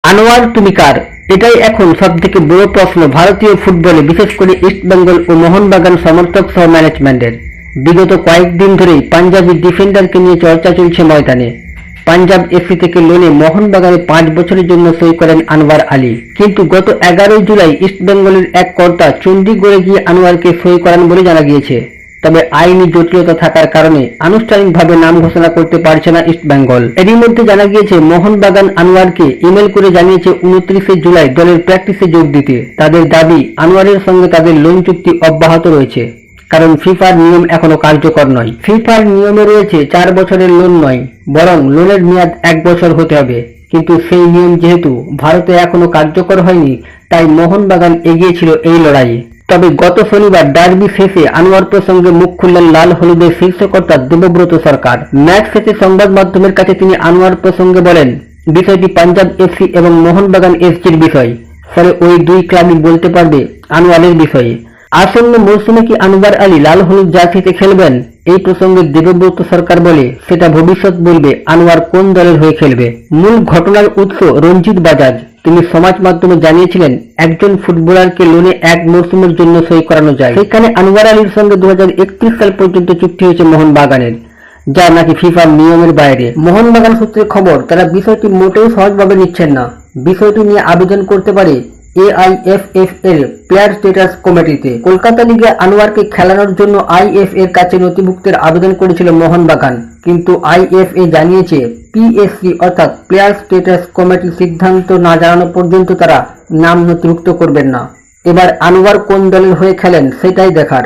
আনোয়ার তুমি কার? এটাই এখন সবথেকে বড় প্রশ্ন ভারতীয় ফুটবলে, বিশেষ করে ইস্টবেঙ্গল ও মোহনবাগান সমর্থক সহ ম্যানেজমেন্টের। বিগত কয়েকদিন ধরেই পাঞ্জাবি ডিফেন্ডারকে নিয়ে চর্চা চলছে ময়দানে। পাঞ্জাব এফসি থেকে লোনে মোহনবাগানে 5 বছরের জন্য সই করেন আনোয়ার আলী, কিন্তু গত 11 জুলাই ইস্টবেঙ্গলের এক কর্তা চণ্ডীগড়ে গিয়ে আনোয়ারকে সই করান বলে জানা গিয়েছে। তবে আইনি জটিলতা থাকার কারণে আনুষ্ঠানিকভাবে নাম ঘোষণা করতে পারছে না ইস্টবেঙ্গল। এরই মধ্যে জানা গিয়েছে মোহনবাগান আনোয়ারকে ইমেল করে জানিয়েছে 29 জুলাই দলের প্র্যাকটিসে যোগ দিতে। তাদের দাবি, আনোয়ারের সঙ্গে তাদের লোন চুক্তি অব্যাহত রয়েছে, কারণ ফিফার নিয়ম এখনো কার্যকর নয়। ফিফার নিয়মে রয়েছে 4 বছরের লোন নয়, বরং লোনের মেয়াদ 1 বছর হতে হবে। কিন্তু সেই নিয়ম যেহেতু ভারতে এখনো কার্যকর হয়নি, তাই মোহনবাগান এগিয়েছিল এই লড়াইয়ে। তবে গত শনিবার ডার্বি শেষে আনোয়ার প্রসঙ্গে মুখ খুললেন লাল হলুদের শীর্ষকর্তা দেবব্রত সরকার। ম্যাচ শেষে সংবাদ মাধ্যমের কাছে তিনি আনোয়ার প্রসঙ্গে বলেন, বিষয়টি পাঞ্জাব এফসি এবং মোহনবাগান এফসির বিষয়, ফলে ওই দুই ক্লাবই বলতে পারবে আনোয়ারের বিষয়ে। আসন্ন মৌসুমে কি আনোয়ার আলী লাল হলুদ জার্সিতে খেলবেন? এই প্রসঙ্গে দেবব্রত সরকার বলে, সেটা ভবিষ্যৎ বলবে আনোয়ার কোন দলের হয়ে খেলবে। মূল ঘটনার উৎস রঞ্জিত বাজাজ। তিনি সমাজ মাধ্যমে জানিয়েছিলেন, একজন ফুটবলারকে লোনে 1 মৌসুমের জন্য সই করানো যায়। সেখানে আনোয়ার আলীর সঙ্গে 2031 সাল পর্যন্ত চুক্তি হয়েছে মোহনবাগানের, যা নাকি ফিফার নিয়মের বাইরে। মোহনবাগান সূত্রে খবর, তারা বিষয়টি মোটেও সহজভাবে নিচ্ছেন না। বিষয়টি নিয়ে আবেদন করতে পারে AIFF এর প্লেয়ার স্ট্যাটাস কমিটিতে। কলকাতা লিগে আনোয়ারকে খেলানোর জন্য IFF এর কাছে নথিভুক্তের আবেদন করেছিল মোহনবাগান, কিন্তু IFA জানিয়েছে PSC অর্থাৎ প্লেয়ার স্ট্যাটাস কমিটি সিদ্ধান্ত না জানানো পর্যন্ত তারা নাম নথিভুক্ত করবেন না। এবার আনোয়ার কোন দলের হয়ে খেলেন সেটাই দেখার।